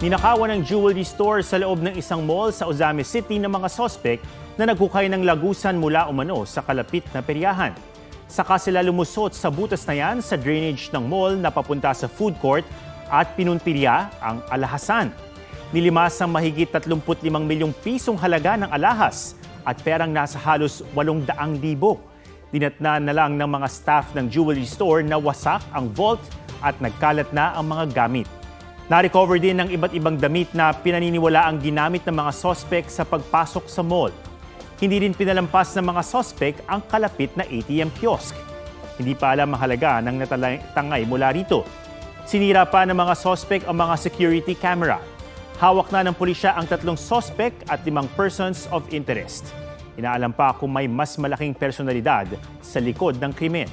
Ninakawan ng jewelry store sa loob ng isang mall sa Ozame City ng mga sospek na naghukay ng lagusan mula umano sa kalapit na peryahan. Saka sila lumusot sa butas na yan sa drainage ng mall na papunta sa food court at pinunpilya ang alahasan. Nilimas ang mahigit 35 milyong pisong halaga ng alahas at perang nasa halos 800,000. Dinatnan na lang ng mga staff ng jewelry store na wasak ang vault at nagkalat na ang mga gamit. Na-recover din ng iba't ibang damit na pinaniniwala ang ginamit ng mga sospek sa pagpasok sa mall. Hindi rin pinalampas ng mga sospek ang kalapit na ATM kiosk. Hindi pa alam ang halaga ng natatangay mula rito. Sinira pa ng mga sospek ang mga security camera. Hawak na ng pulisya ang 3 sospek at 5 persons of interest. Inaalam pa kung may mas malaking personalidad sa likod ng krimen.